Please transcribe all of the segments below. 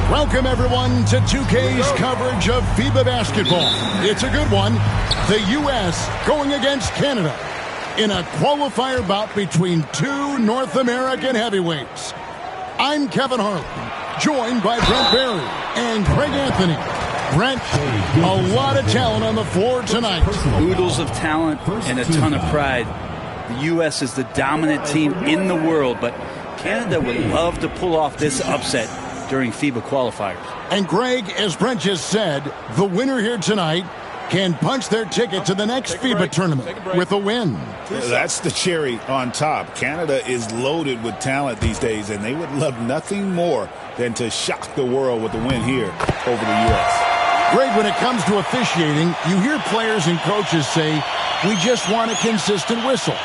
Welcome, everyone, to 2K's coverage of FIBA basketball. It's a good one. The U.S. going against Canada in a qualifier bout between two North American heavyweights. I'm Kevin Harlan, joined by Brent Berry and Craig Anthony. Brent, a lot of talent on the floor tonight. Oodles of talent and a ton of pride. The U.S. is the dominant team in the world, but Canada would love to pull off this upset during FIBA qualifiers. And Greg, as Brent just said, the winner here tonight can punch their ticket to the next FIBA tournament with a win. That's the cherry on top. Canada is loaded with talent these days, and they would love nothing more than to shock the world with a win here over the U.S. Greg, when it comes to officiating, you hear players and coaches say, we just want a consistent whistle.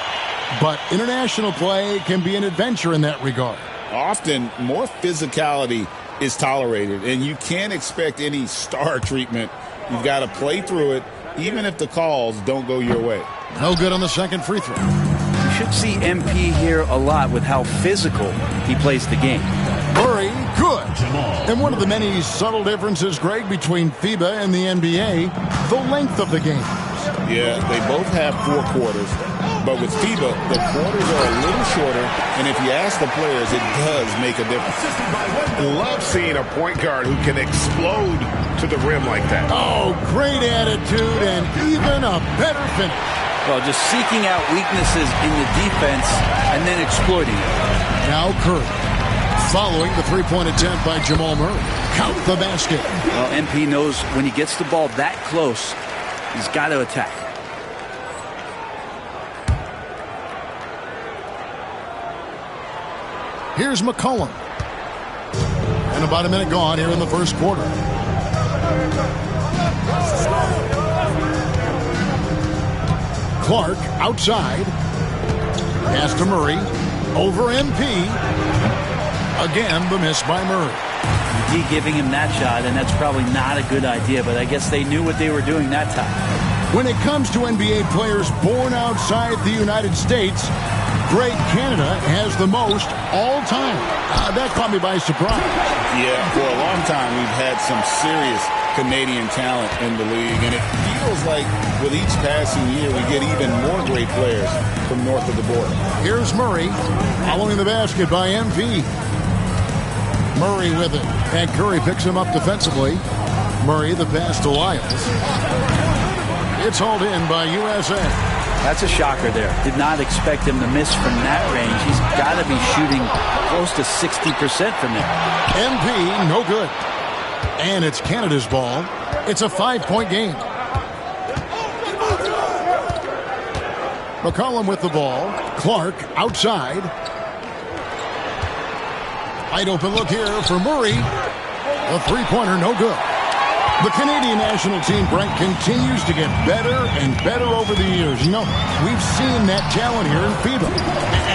But international play can be an adventure in that regard. Often, more physicality is tolerated, and you can't expect any star treatment. You've got to play through it, even if the calls don't go your way. No good on the second free throw. You should see MP here a lot with how physical he plays the game. Murray, good. And one of the many subtle differences, Greg, between FIBA and the NBA, the length of the game. Yeah, they both have 4 quarters. But with FIBA, the quarters are a little shorter, and if you ask the players, it does make a difference. Love seeing a point guard who can explode to the rim like that. Oh, great attitude and even a better finish. Well, just seeking out weaknesses in the defense and then exploiting it. Now Curry, following the three-point attempt by Jamal Murray. Count the basket. Well, MP knows when he gets the ball that close, he's got to attack. Here's McCollum. And about a minute gone here in the first quarter. Clark outside. Pass to Murray. Over MP. Again, the miss by Murray. He giving him that shot, and that's probably not a good idea, but I guess they knew what they were doing that time. When it comes to NBA players born outside the United States, Great Canada has the most all time. That caught me by surprise. Yeah, for a long time we've had some serious Canadian talent in the league, and it feels like with each passing year we get even more great players from north of the border. Here's Murray following the basket by MP. Murray with it, and Curry picks him up defensively. Murray the pass to Lyles. It's hauled in by USA. That's a shocker there. Did not expect him to miss from that range. He's got to be shooting close to 60% from there. MP, no good. And it's Canada's ball. It's a 5-point game. McCollum with the ball. Clark outside. Wide open look here for Murray. A three-pointer, no good. The Canadian national team, Brent, continues to get better and better over the years. You know, we've seen that talent here in FIBA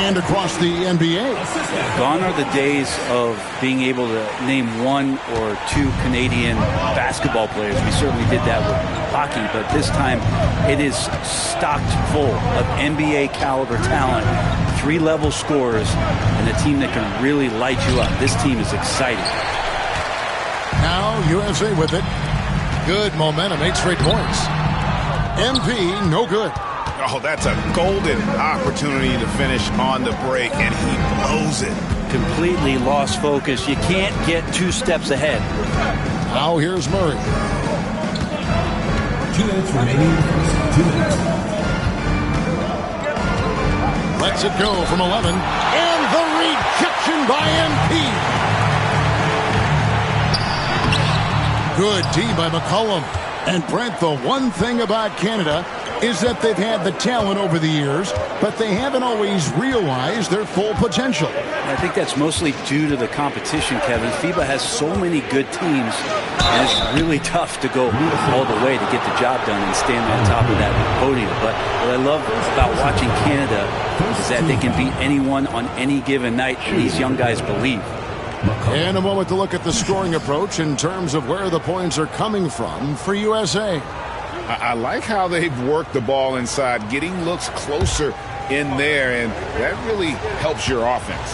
and across the NBA. Gone are the days of being able to name 1 or 2 Canadian basketball players. We certainly did that with hockey, but this time it is stocked full of NBA caliber talent, 3-level scorers, and a team that can really light you up. This team is exciting. Now USA with it. Good momentum, 8 straight points. MP, no good. Oh, that's a golden opportunity to finish on the break, and he blows it. Completely lost focus. You can't get 2 steps ahead. Now here's Murray. 2 minutes remaining. 2 minutes. Lets it go from 11. And the rejection by MP. Good D by McCollum. And Brent, the one thing about Canada is that they've had the talent over the years, but they haven't always realized their full potential. I think that's mostly due to the competition, Kevin. FIBA has so many good teams, and it's really tough to go all the way to get the job done and stand on top of that podium. But what I love about watching Canada is that they can beat anyone on any given night, and these young guys believe. And a moment to look at the scoring approach in terms of where the points are coming from for USA. I like how they've worked the ball inside, getting looks closer in there, and that really helps your offense.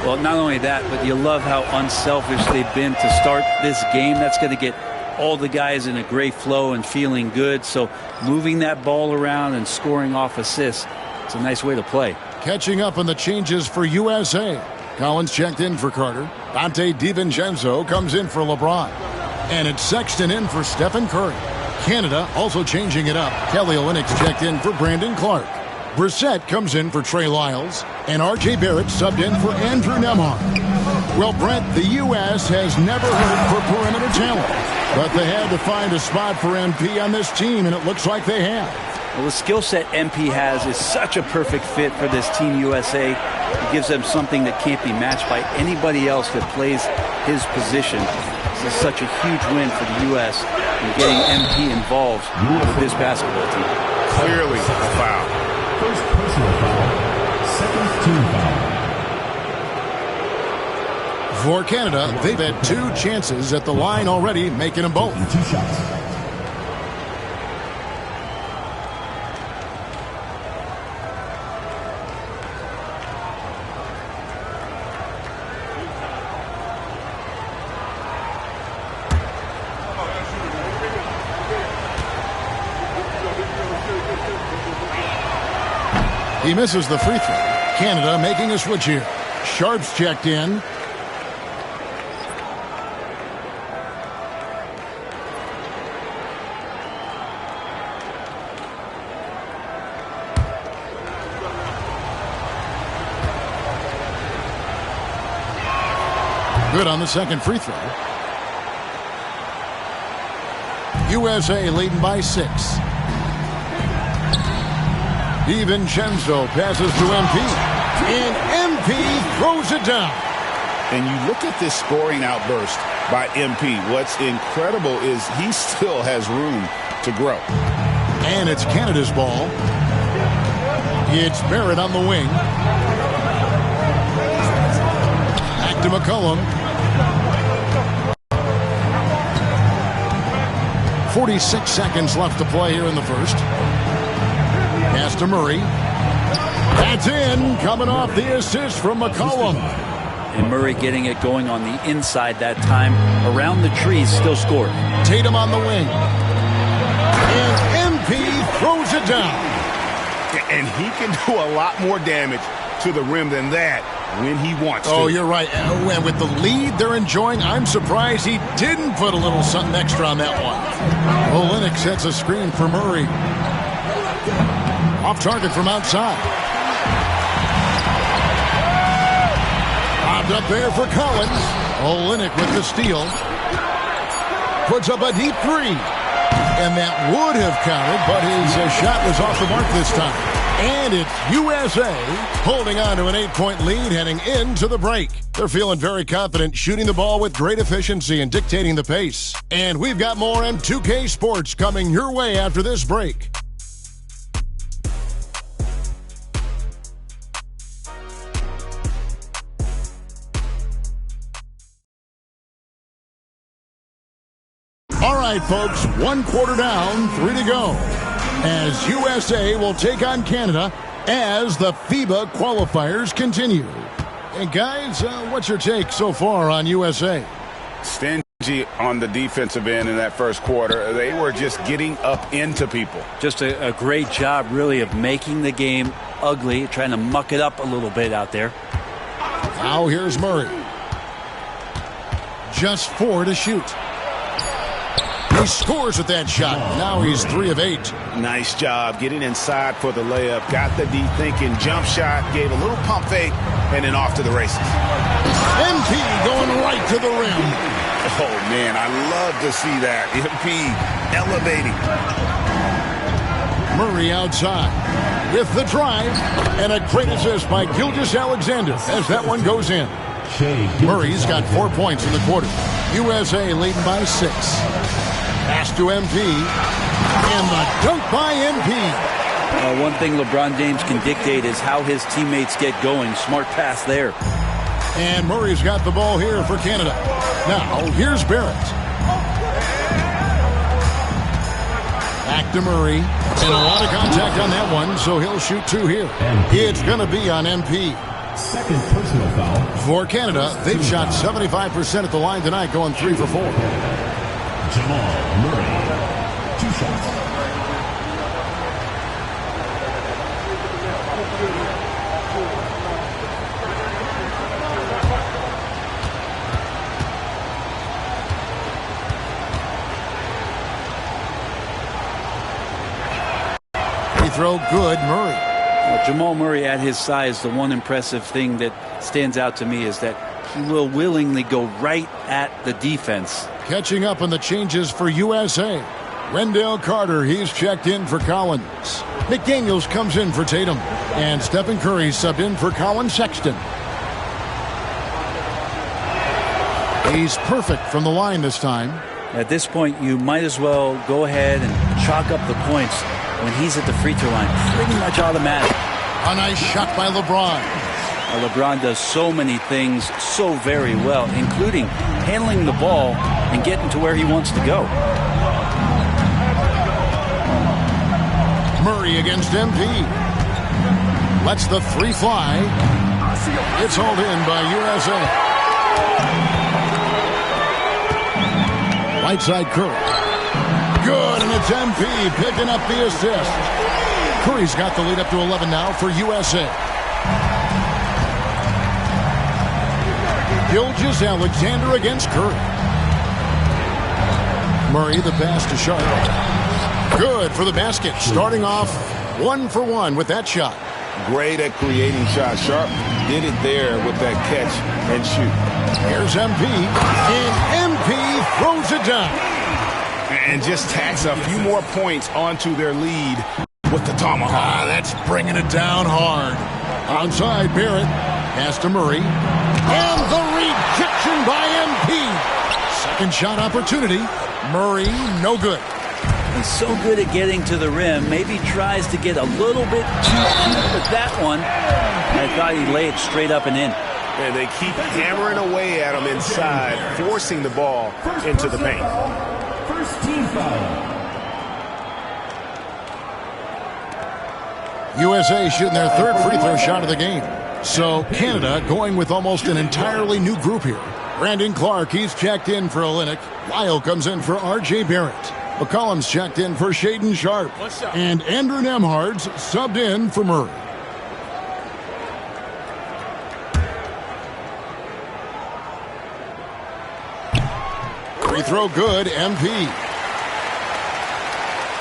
Well, not only that, but you love how unselfish they've been to start this game. That's going to get all the guys in a great flow and feeling good. So moving that ball around and scoring off assists, it's a nice way to play. Catching up on the changes for USA. Collins checked in for Carter. Dante DiVincenzo comes in for LeBron. And it's Sexton in for Stephen Curry. Canada also changing it up. Kelly Olynyk checked in for Brandon Clark. Brissett comes in for Trey Lyles. And R.J. Barrett subbed in for Andrew Nembhard. Well, Brent, the U.S. has never hurt for perimeter talent. But they had to find a spot for MP on this team, and it looks like they have. Well, the skill set MP has is such a perfect fit for this Team USA. It gives them something that can't be matched by anybody else that plays his position. This is such a huge win for the U.S. in getting MP involved with this basketball team. Clearly a foul. First personal foul. Second team foul. For Canada, they've had 2 chances at the line already, making them both. 2 shots. He misses the free throw. Canada making a switch here. Sharp's checked in. Good on the second free throw. USA leading by 6. DiVincenzo passes to MP. And MP throws it down. And you look at this scoring outburst by MP. What's incredible is he still has room to grow. And it's Canada's ball. It's Barrett on the wing. Back to McCollum. 46 seconds left to play here in the first. Pass to Murray. That's in. Coming off the assist from McCollum. And Murray getting it going on the inside that time. Around the trees, still scored. Tatum on the wing. And MP throws it down. And he can do a lot more damage to the rim than that when he wants to. Oh, you're right. And with the lead they're enjoying, I'm surprised he didn't put a little something extra on that one. Olynyk sets a screen for Murray. Off target from outside. Popped up there for Collins. Olynyk with the steal. Puts up a deep 3. And that would have counted, but his shot was off the mark this time. And it's USA holding on to an 8-point lead heading into the break. They're feeling very confident, shooting the ball with great efficiency and dictating the pace. And we've got more M2K Sports coming your way after this break. All right, folks, 1 quarter down, 3 to go. As USA will take on Canada as the FIBA qualifiers continue. And guys, what's your take so far on USA? Stingy on the defensive end in that first quarter. They were just getting up into people. Just a great job, really, of making the game ugly, trying to muck it up a little bit out there. Now here's Murray. Just 4 to shoot. He scores with that shot. Now he's 3 of 8. Nice job getting inside for the layup. Got the deep thinking jump shot. Gave a little pump fake and then off to the races. MP going right to the rim. Oh, man, I love to see that. MP elevating. Murray outside with the drive. And a great assist by Gilgeous-Alexander as that one goes in. Murray's got 4 points in the quarter. USA leading by 6. Pass to MP. And the dunk by MP. One thing LeBron James can dictate is how his teammates get going. Smart pass there. And Murray's got the ball here for Canada. Now, here's Barrett. Back to Murray. And a lot of contact on that one, so he'll shoot 2 here. It's going to be on MP. Second personal foul. For Canada, they've shot 75% at the line tonight, going 3 for 4. Jamal Murray. 2 shots. Free throw good, Murray. Well, Jamal Murray at his size, the one impressive thing that stands out to me is that he will willingly go right at the defense. Catching up on the changes for USA. Wendell Carter, he's checked in for Collins. McDaniels comes in for Tatum. And Stephen Curry subbed in for Colin Sexton. He's perfect from the line this time. At this point, you might as well go ahead and chalk up the points when he's at the free throw line. Pretty much automatic. A nice shot by LeBron. LeBron does so many things so very well, including handling the ball and getting to where he wants to go. Murray against MP. Lets the 3 fly. It's hauled in by USA. Right side Curry. Good, and it's MP picking up the assist. Curry's got the lead up to 11 now for USA. Gilgeous-Alexander against Curry. Murray, the pass to Sharp. Good for the basket. Starting off 1 for 1 with that shot. Great at creating shots. Sharp did it there with that catch and shoot. Here's MP, and MP throws it down. And just tacks a few more points onto their lead with the tomahawk. That's bringing it down hard. Onside, Barrett. Pass to Murray. And the rejection by MP. Second shot opportunity. Murray, no good. He's so good at getting to the rim. Maybe tries to get a little bit too cute with that one. I thought he laid it straight up and in. And they keep hammering away at him inside, forcing the ball into the paint. First team foul. USA shooting their third free throw shot of the game. So Canada going with almost an entirely new group here. Brandon Clark, he's checked in for Olynyk. Lyle comes in for R.J. Barrett. McCollum's checked in for Shaedon Sharp. And Andrew Nembhard's subbed in for Murray. Free throw good, MP.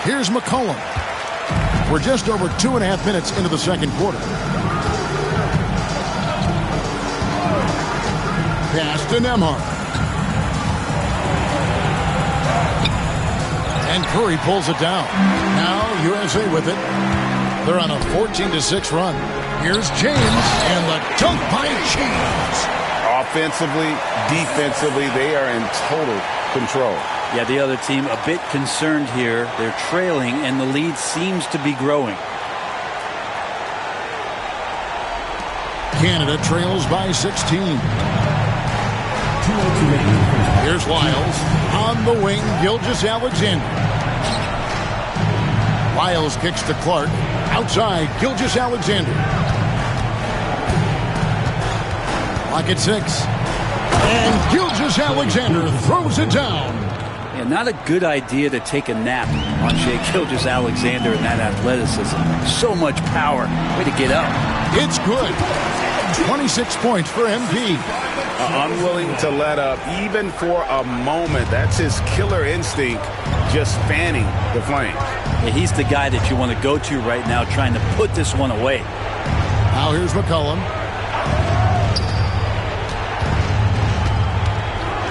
Here's McCollum. We're just over 2.5 minutes into the second quarter. Pass to Nembhard. And Curry pulls it down. Now USA with it. They're on a 14-6 run. Here's James and the dunk by James. Offensively, defensively, they are in total control. Yeah, the other team a bit concerned here. They're trailing, and the lead seems to be growing. Canada trails by 16. Here's Lyles. On the wing, Gilgeous-Alexander. Lyles kicks to Clark. Outside, Gilgeous-Alexander. Clock at 6. And Gilgeous-Alexander throws it down. Yeah, not a good idea to take a nap on Shai Gilgeous-Alexander and that athleticism. So much power. Way to get up. It's good. 26 points for MP. Unwilling to let up even for a moment. That's his killer instinct, just fanning the flame. Yeah, he's the guy that you want to go to right now trying to put this one away. Now here's McCollum.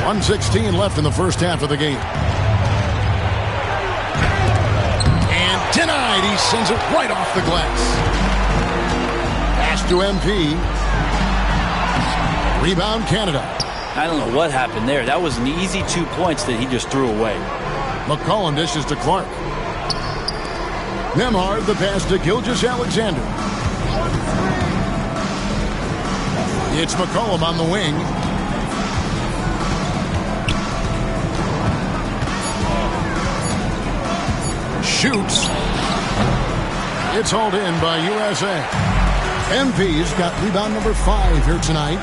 1:16 left in the first half of the game. And denied. He sends it right off the glass. Pass to MP. Rebound Canada. I don't know what happened there. That was an easy 2 points that he just threw away. McCollum dishes to Clark. Nembhard, the pass to Gilgeous-Alexander. It's McCollum on the wing. Shoots. It's hauled in by USA. MP's got rebound number 5 here tonight.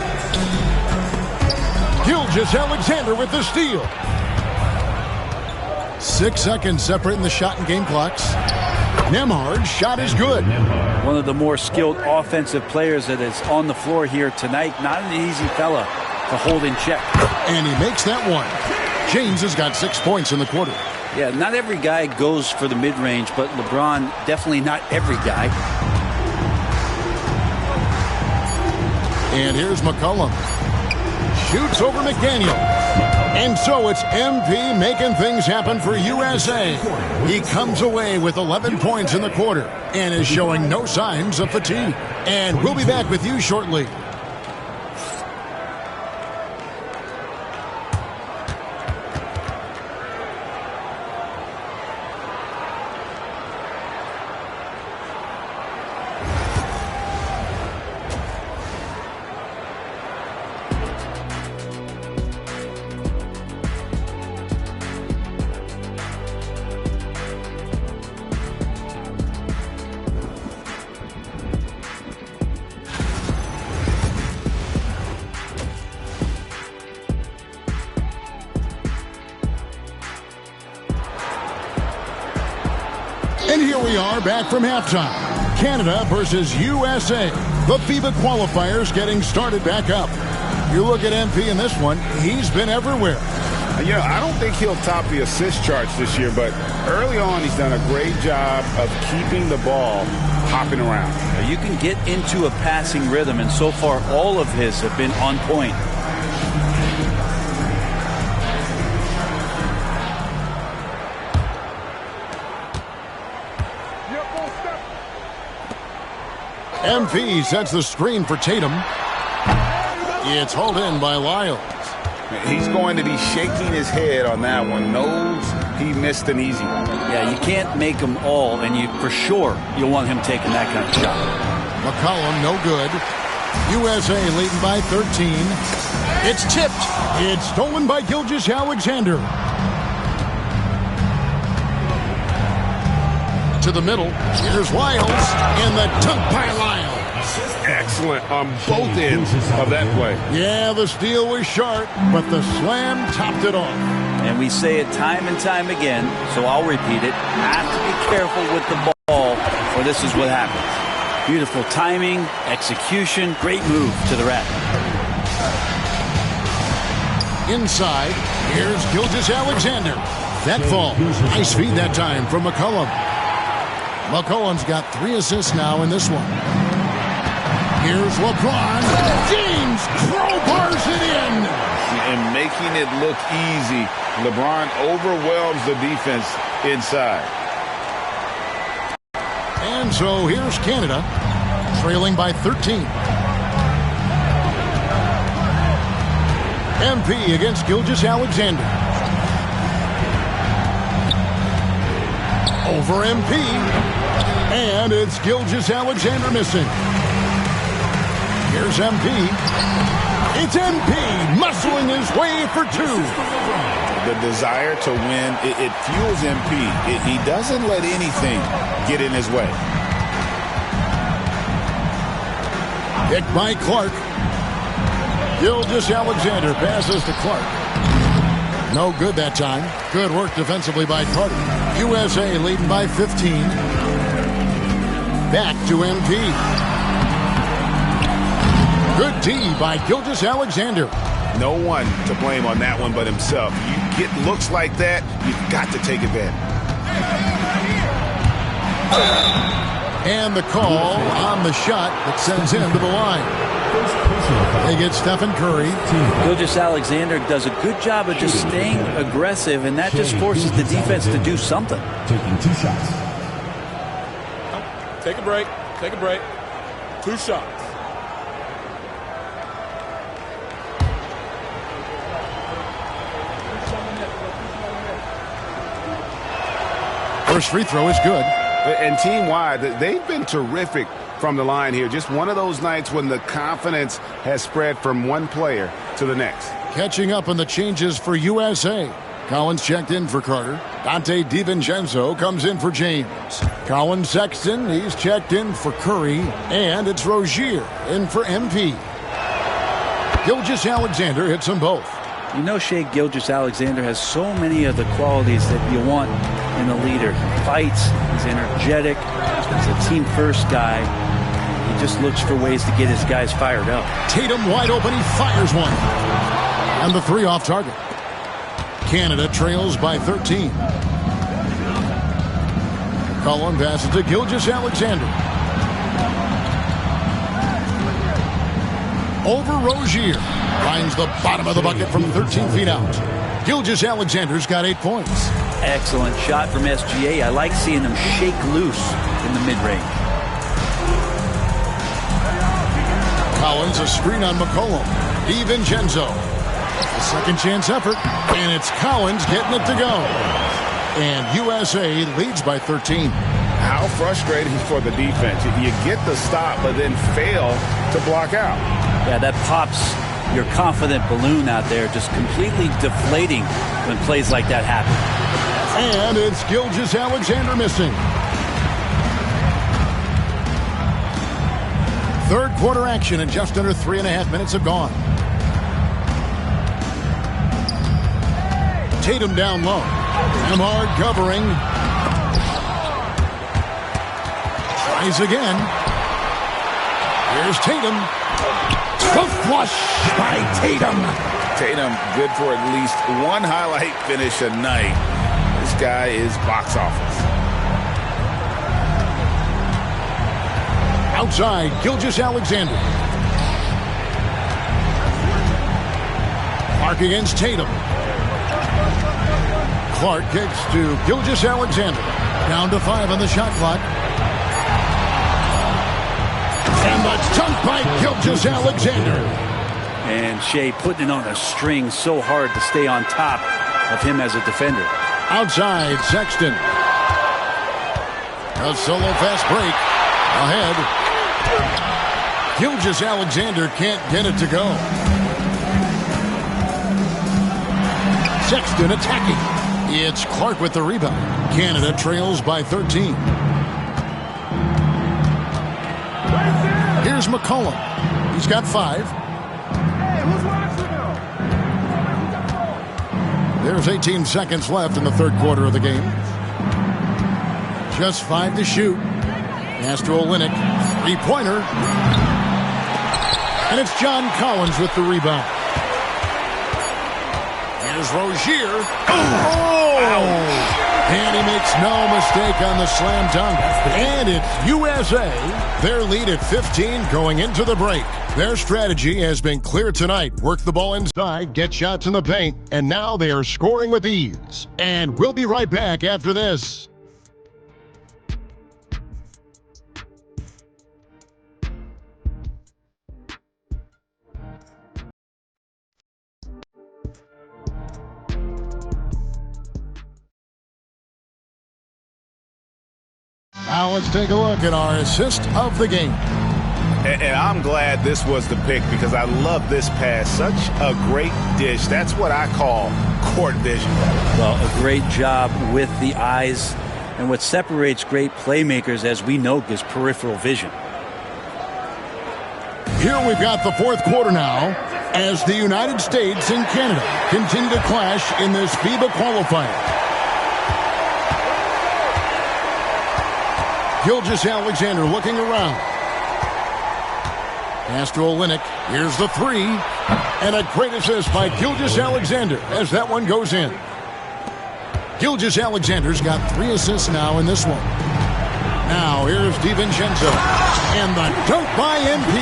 Gilgeous-Alexander with the steal. 6 seconds separating the shot and game clocks. Nembhard's shot is good. One of the more skilled offensive players that is on the floor here tonight. Not an easy fella to hold in check. And he makes that one. James has got 6 points in the quarter. Yeah, not every guy goes for the mid-range, but LeBron, definitely not every guy. And here's McCollum. Shoots over McDaniel. And so it's MP making things happen for USA. He comes away with 11 points in the quarter and is showing no signs of fatigue. And we'll be back with you shortly. And here we are back from halftime. Canada versus USA. The FIBA qualifiers getting started back up. You look at MP in this one, he's been everywhere. You know, I don't think he'll top the assist charts this year, but early on he's done a great job of keeping the ball hopping around. You can get into a passing rhythm, and so far all of his have been on point. MP sets the screen for Tatum. It's hauled in by Lyles. He's going to be shaking his head on that one. Knows he missed an easy one. Yeah, you can't make them all, and you for sure you'll want him taking that kind of shot. McCollum, no good. USA leading by 13. It's tipped. It's stolen by Gilgeous-Alexander. To the middle. Here's Lyles. And the dunk by Lyles. Excellent on both ends of that play. Yeah, the steal was sharp, but the slam topped it off. And we say it time and time again, so I'll repeat it. Have to be careful with the ball, or this is what happens. Beautiful timing, execution, great move to the rack. Inside, here's Gilgeous-Alexander. That fall. Nice feed that time from McCollum. McCollum's got 3 assists now in this one. Here's LeBron. James crowbars it in. And making it look easy. LeBron overwhelms the defense inside. And so here's Canada, trailing by 13. MP against Gilgeous-Alexander. Over MP. And it's Gilgeous-Alexander missing. Here's MP. It's MP muscling his way for 2. The desire to win, it fuels MP. He doesn't let anything get in his way. Picked by Clark. Gilgeous-Alexander passes to Clark. No good that time. Good work defensively by Carter. USA leading by 15. Back to MP. Good D by Gilgeous-Alexander. No one to blame on that one but himself. You get looks like that, you've got to take advantage. And the call on the shot that sends him to the line. They get Stephen Curry. Gilgeous-Alexander does a good job of just staying aggressive, and that just forces the defense to do something. Taking 2 shots. Take a break. Take a break. 2 shots. First free throw is good. And team-wide, they've been terrific from the line here. Just one of those nights when the confidence has spread from one player to the next. Catching up on the changes for USA. Collins checked in for Carter. Dante DiVincenzo comes in for James. Colin Sexton, he's checked in for Curry. And it's Rozier in for MP. Gilgeous-Alexander hits them both. You know, Shea Gilgeous-Alexander has so many of the qualities that you want in a leader. He fights, he's energetic, he's a team-first guy. He just looks for ways to get his guys fired up. Tatum wide open, he fires one. And the three off target. Canada trails by 13. Cullen passes to Gilgeous-Alexander. Over Rozier. Finds the bottom of the bucket from 13 feet out. Gilgeous-Alexander's got 8 points. Excellent shot from SGA. I like seeing him shake loose in the mid-range. Collins a screen on McCollum. DiVincenzo. A second chance effort. And it's Collins getting it to go. And USA leads by 13. How frustrating for the defense. You get the stop, but then fail to block out. Yeah, that pops your confident balloon out there, just completely deflating when plays like that happen. And it's Gilgeous-Alexander missing. Third quarter action, and just under 3.5 minutes have gone. Tatum down low. Amard covering. Tries again. Here's Tatum. Flush by Tatum. Tatum good for at least one highlight finish a night. This guy is box office. Outside, Gilgeous-Alexander. Clark against Tatum. Clark kicks to Gilgeous-Alexander. Down to 5 on the shot clock. And the dunk by Gilgeous-Alexander. And Shea putting it on a string so hard to stay on top of him as a defender. Outside, Sexton. A solo fast break. Ahead. Gilgeous-Alexander can't get it to go. Sexton attacking. It's Clark with the rebound. Canada trails by 13. Here's McCollum. He's got 5. There's 18 seconds left in the third quarter of the game. Just 5 to shoot. Pass to Olynyk. Three-pointer. And it's John Collins with the rebound. Here's Rozier. Oh! And he makes no mistake on the slam dunk. And it's USA. Their lead at 15 going into the break. Their strategy has been clear tonight. Work the ball inside, get shots in the paint, and now they are scoring with ease. And we'll be right back after this. Now let's take a look at our assist of the game. And I'm glad this was the pick because I love this pass. Such a great dish. That's what I call court vision. Well, a great job with the eyes. And what separates great playmakers, as we know, is peripheral vision. Here we've got the fourth quarter now as the United States and Canada continue to clash in this FIBA qualifier. Gilgeous-Alexander looking around. Pass to Olynyk. Here's the three. And a great assist by Gilgeous-Alexander as that one goes in. Gilgeous-Alexander's got 3 assists now in this one. Now here's DiVincenzo. And the dunk by MP.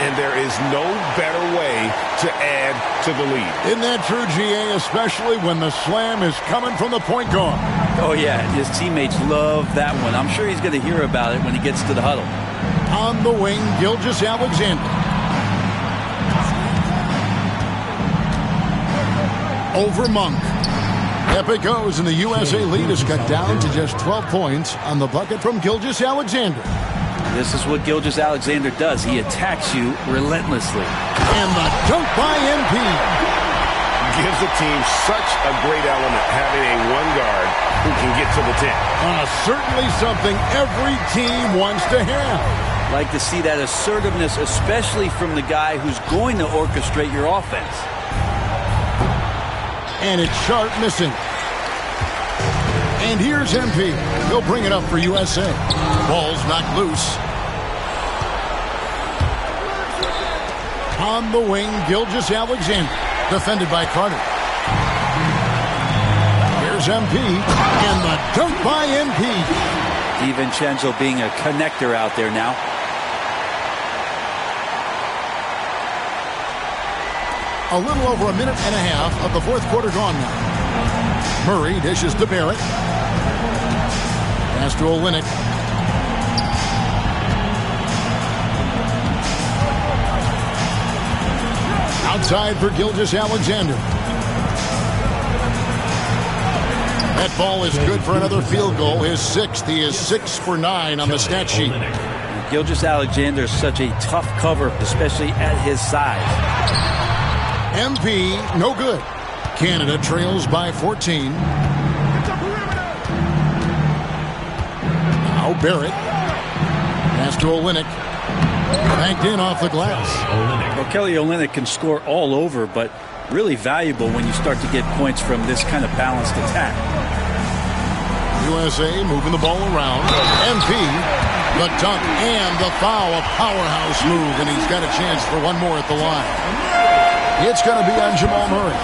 And there is no better way to add to the lead. Isn't that true, GA? Especially when the slam is coming from the point guard. Oh, yeah. His teammates love that one. I'm sure he's going to hear about it when he gets to the huddle. On the wing, Gilgeous-Alexander. Over Monk. Up it goes, and the USA lead is cut down to just 12 points on the bucket from Gilgeous-Alexander. This is what Gilgeous-Alexander does. He attacks you relentlessly. And the dunk by MP. Gives the team such a great element having a one guard who can get to the 10. Certainly something every team wants to have. Like to see that assertiveness, especially from the guy who's going to orchestrate your offense. And it's Sharp missing. And here's MP. He'll bring it up for USA. Ball's knocked loose. On the wing, Gilgeous-Alexander. Defended by Carter. Here's MP. And the dunk by MP. DiVincenzo being a connector out there now. A little over a minute and a half of the fourth quarter gone now. Murray dishes to Barrett. Pass to Olynyk. Outside for Gilgeous-Alexander. That ball is good for another field goal. His sixth. He is 6 for 9 on the stat sheet. Gilgeous-Alexander is such a tough cover, especially at his size. MP, no good. Canada trails by 14. Now Barrett. Pass to Olynyk. Banked in off the glass. Well, Kelly Olynyk can score all over, but really valuable when you start to get points from this kind of balanced attack. USA moving the ball around. MP, the dunk and the foul. A powerhouse move, and he's got a chance for one more at the line. It's going to be on Jamal Murray.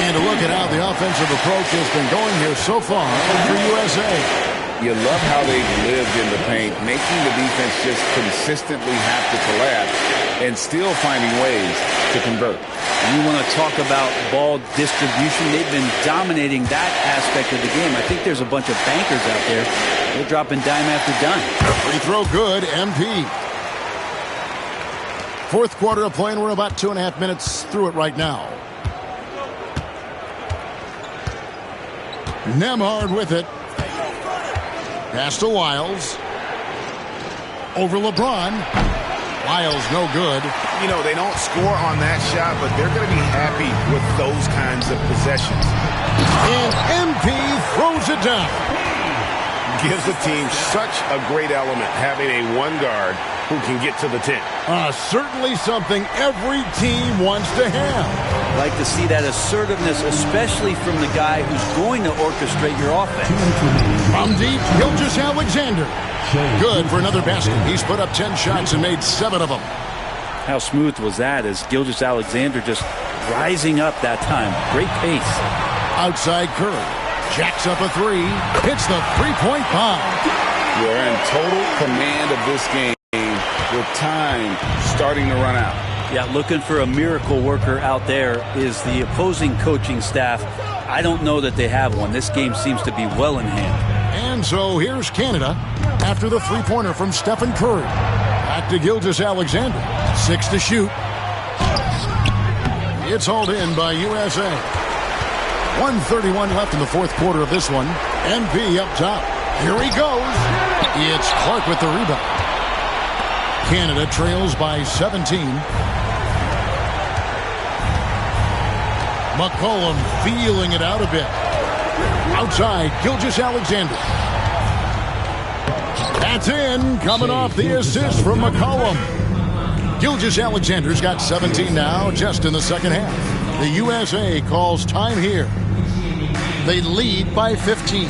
And a look at how the offensive approach has been going here so far for USA. You love how they've lived in the paint, making the defense just consistently have to collapse and still finding ways to convert. You want to talk about ball distribution. They've been dominating that aspect of the game. I think there's a bunch of bankers out there. They're dropping dime after dime. Free throw good, MP. Fourth quarter of play, and we're about 2.5 minutes through it right now. Nembhard with it. Pass to Wiles. Over LeBron. Wiles no good. You know, they don't score on that shot, but they're going to be happy with those kinds of possessions. And MP throws it down. Gives the team such a great element having a one guard who can get to the 10. Certainly something every team wants to have. Like to see that assertiveness, especially from the guy who's going to orchestrate your offense. From deep, Gilgeous-Alexander. Good for another basket. He's put up 10 shots and made 7 of them. How smooth was that as Gilgeous-Alexander just rising up that time. Great pace. Outside Curry. Jacks up a 3. Hits the three-point bomb. You're in total command of this game with time starting to run out. Yeah, looking for a miracle worker out there is the opposing coaching staff. I don't know that they have one. This game seems to be well in hand. And so here's Canada after the three-pointer from Stephen Curry. Back to Gilgeous-Alexander. 6 to shoot. It's hauled in by USA. 1:31 left in the fourth quarter of this one. MP up top. Here he goes. It's Clark with the rebound. Canada trails by 17. McCollum feeling it out a bit. Outside, Gilgeous-Alexander. That's in, coming off the assist from McCollum. Gilgeous-Alexander's got 17 now, just in the second half. The USA calls time here. They lead by 15.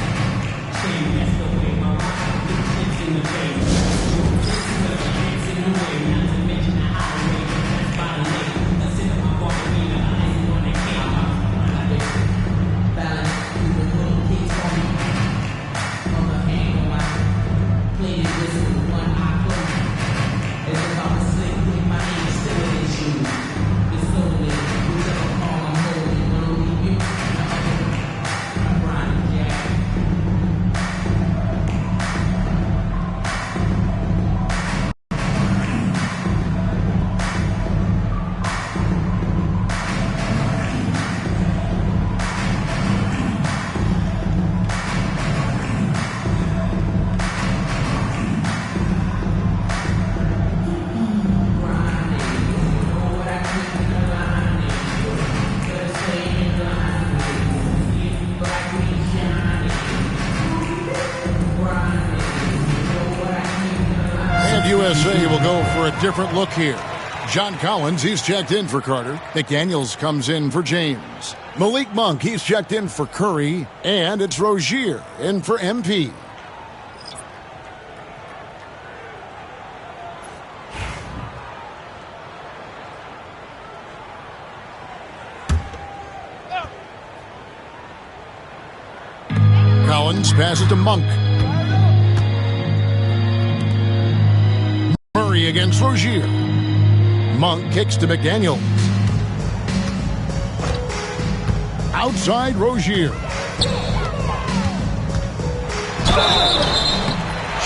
different look here. John Collins, he's checked in for Carter. McDaniels comes in for James. Malik Monk, he's checked in for Curry. And it's Rozier in for MP. Collins passes to Monk. Murray against Rozier. Monk kicks to McDaniels. Outside Rozier.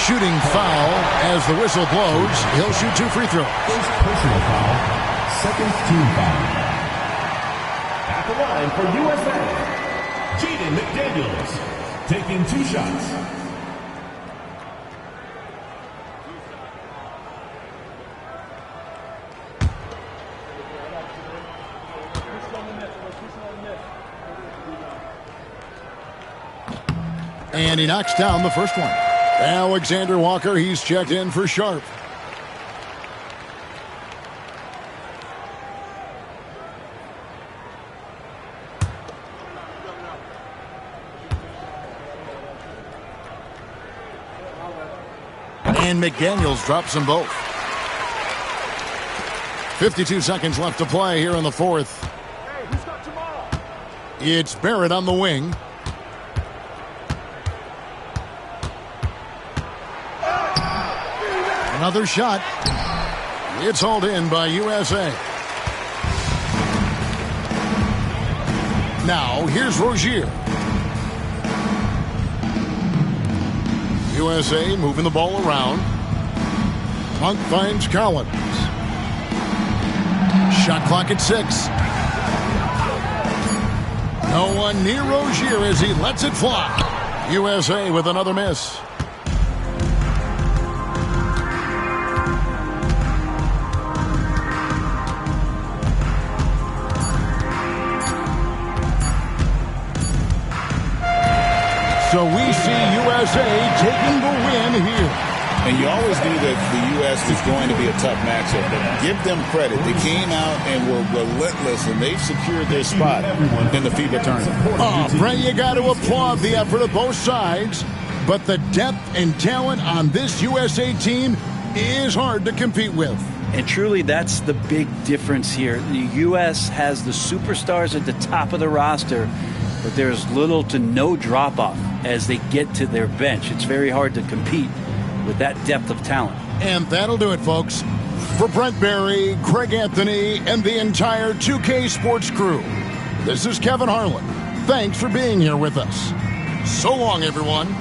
Shooting foul as the whistle blows. He'll shoot 2 free throws. First personal foul. Second team foul. At the line for USA, Jaden McDaniels, taking 2 shots. And he knocks down the first one. Alexander Walker, he's checked in for Sharp. And McDaniels drops them both. 52 seconds left to play here in the fourth. Hey, who's got tomorrow? It's Barrett on the wing. Another shot. It's hauled in by USA. Now, here's Rozier. USA moving the ball around. Monk finds Collins. Shot clock at 6. No one near Rozier as he lets it fly. USA with another miss. So we see USA taking the win here. And you always knew that the U.S. was going to be a tough matchup, but give them credit. They came out and were relentless, and they've secured their spot in the FIBA tournament. Oh, Brett, you got to applaud the effort of both sides, but the depth and talent on this USA team is hard to compete with. And truly, that's the big difference here. The U.S. has the superstars at the top of the roster, but there's little to no drop-off as they get to their bench. It's very hard to compete with that depth of talent. And that'll do it, folks. For Brent Barry, Craig Anthony, and the entire 2K Sports crew, this is Kevin Harlan. Thanks for being here with us. So long, everyone.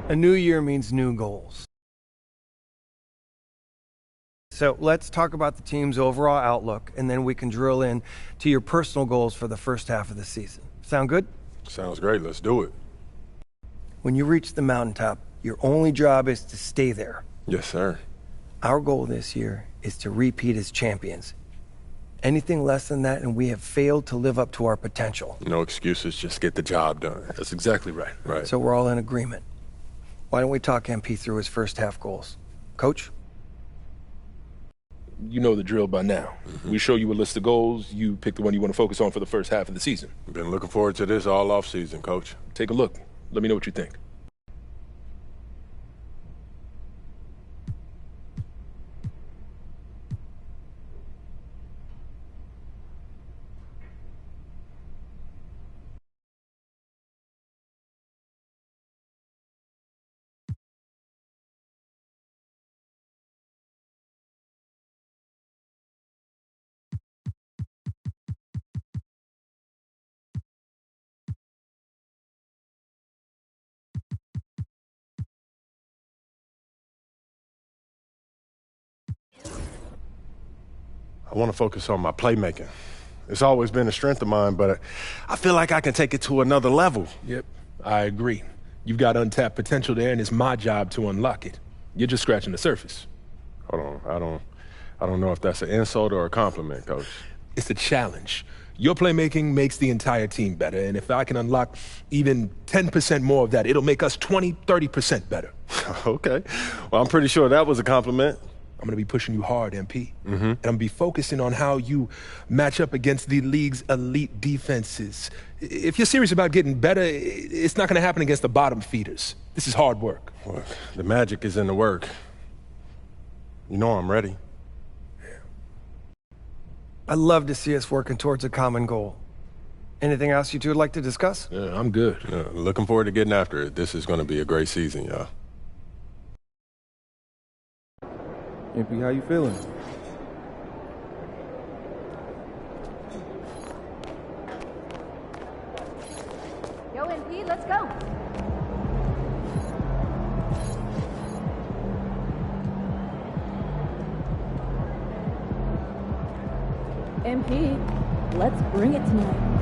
A new year means new goals. So let's talk about the team's overall outlook, and then we can drill in to your personal goals for the first half of the season. Sound good? Sounds great. Let's do it. When you reach the mountaintop, your only job is to stay there. Yes, sir. Our goal this year is to repeat as champions. Anything less than that, and we have failed to live up to our potential. No excuses, just get the job done. That's exactly right. Right. So we're all in agreement. Why don't we talk MP through his first half goals? Coach? You know the drill by now. We show you a list of goals. You pick the one you want to focus on for the first half of the season. Been looking forward to this all off season, Coach. Take a look. Let me know what you think. I want to focus on my playmaking. It's always been a strength of mine, but I feel like I can take it to another level. Yep, I agree. You've got untapped potential there, and it's my job to unlock it. You're just scratching the surface. Hold on. I don't know if that's an insult or a compliment, Coach. It's a challenge. Your playmaking makes the entire team better, and if I can unlock even 10% more of that, it'll make us 20, 30% better. Okay. Well, I'm pretty sure that was a compliment. I'm going to be pushing you hard, MP. And I'm going to be focusing on how you match up against the league's elite defenses. If you're serious about getting better, it's not going to happen against the bottom feeders. This is hard work. Well, the magic is in the work. You know I'm ready. I'd love to see us working towards a common goal. Anything else you two would like to discuss? Yeah, I'm good. Looking forward to getting after it. This is going to be a great season, y'all. MP, how you feeling? Yo, MP, let's go. MP, let's bring it tonight.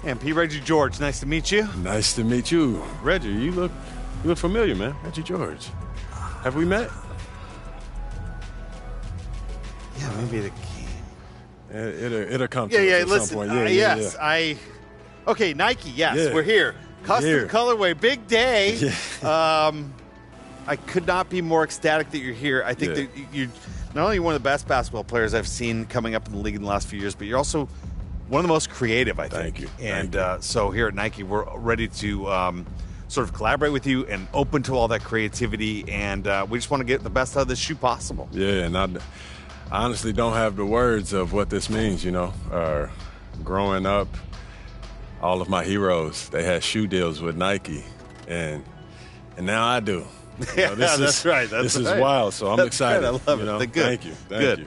And P. Reggie George, nice to meet you. Nice to meet you. Reggie, you look familiar, man. Reggie George. Have we met? Yeah, maybe It'll come to us at some point. Yes. Okay, Nike, yes, we're here. Custom colorway, big day. Yeah. I could not be more ecstatic that you're here. I think that you're not only one of the best basketball players I've seen coming up in the league in the last few years, but you're also one of the most creative, I think. Thank you. And so here at Nike, we're ready to sort of collaborate with you and open to all that creativity, and we just want to get the best out of this shoe possible. Yeah, and I honestly don't have the words of what this means, growing up, all of my heroes, they had shoe deals with Nike, and now I do. That's right. This is wild, so I'm excited. Right. I love it. Good. Thank you. Thank you.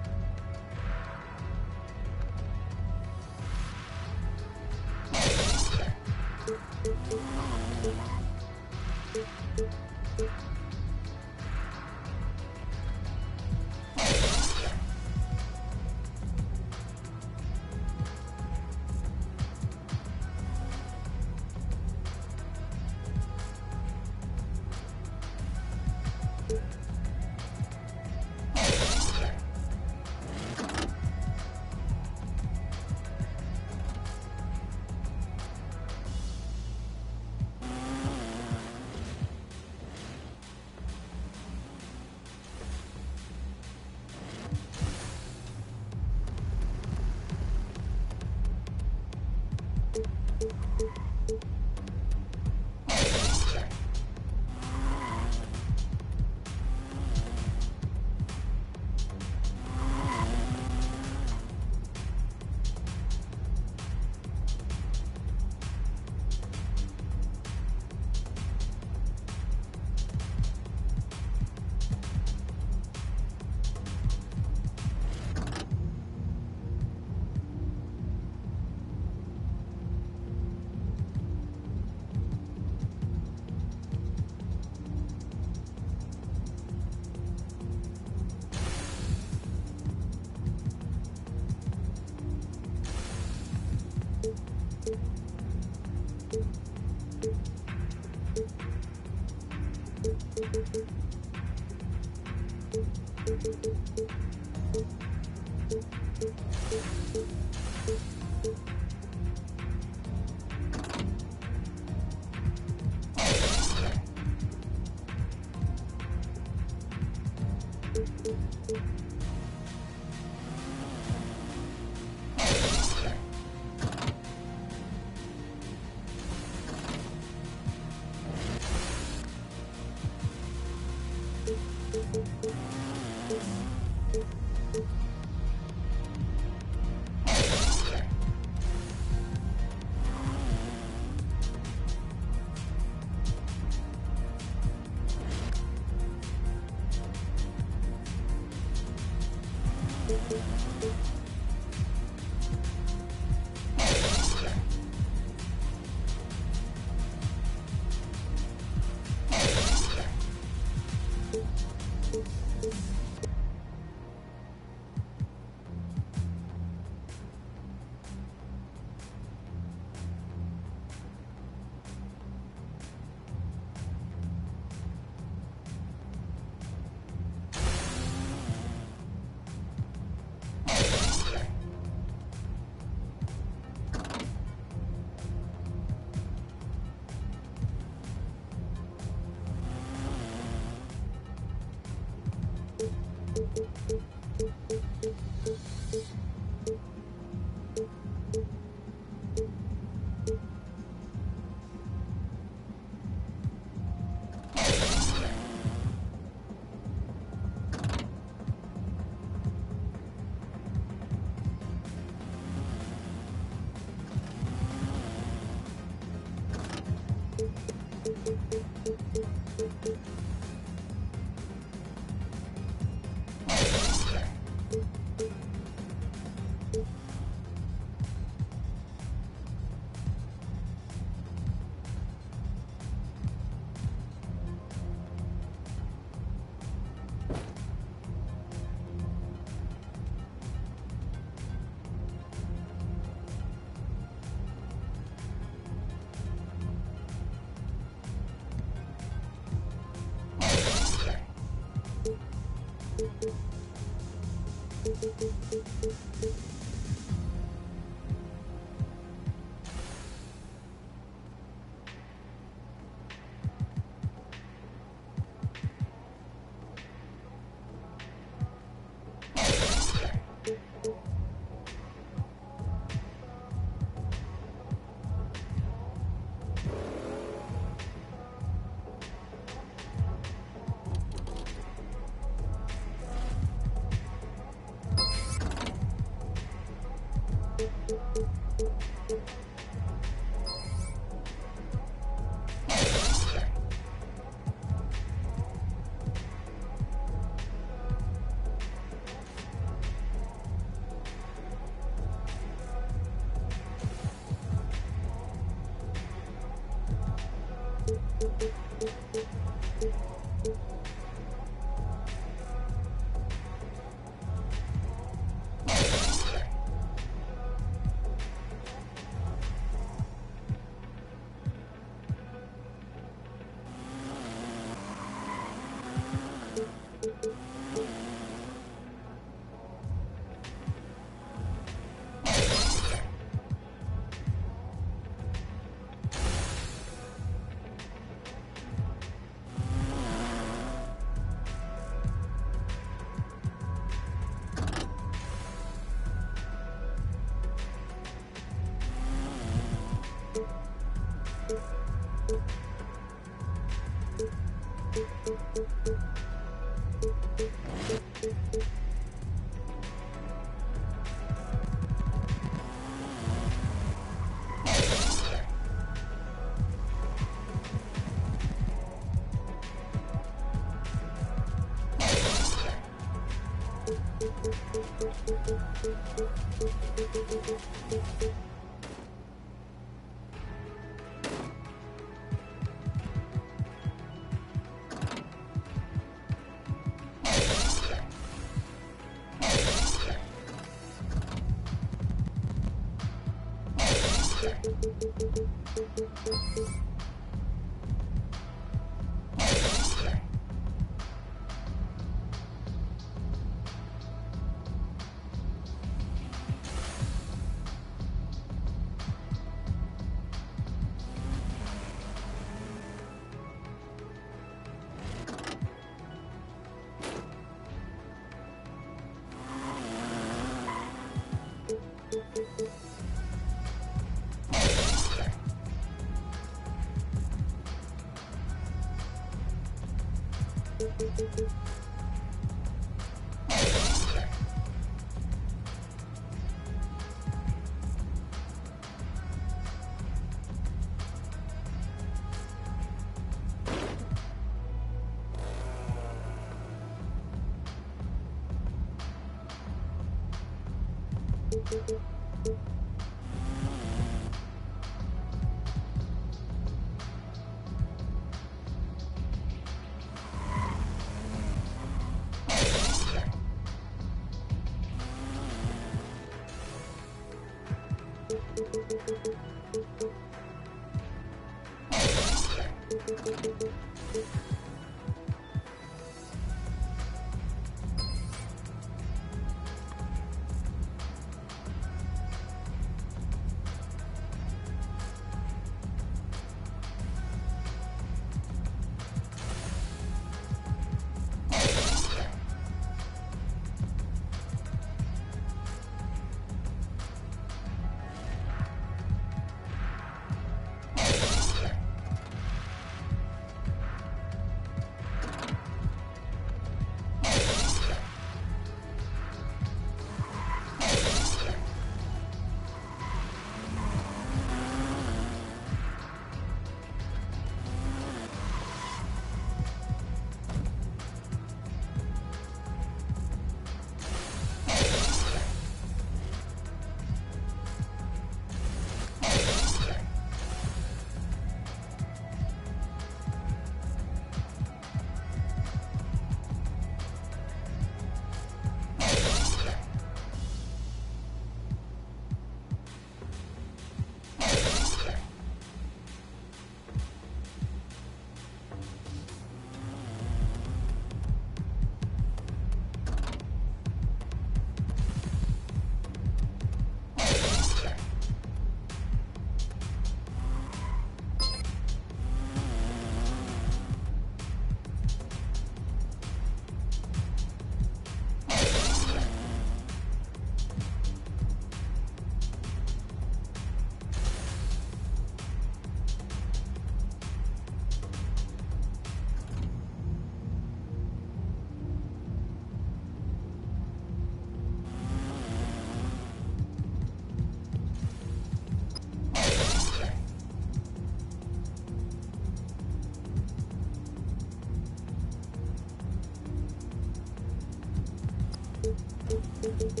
you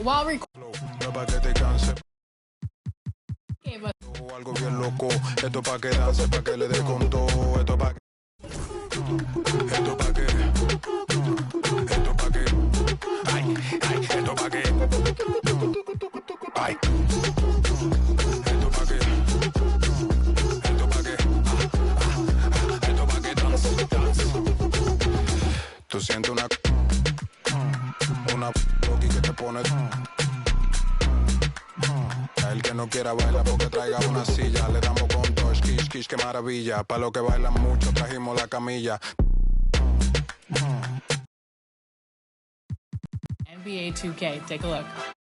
while recording. Algo bien loco, esto pa' que dance, pa' que le dé con todo, esto pa' que, ay, esto pa' que, ay, esto pa' que dance. Tú sientes una loqui que te pone. A el que no quiera bailar porque traiga una silla. Le damos con dos, kish, kish, qué maravilla. Pa' los que bailan mucho trajimos la camilla. NBA 2K, take a look.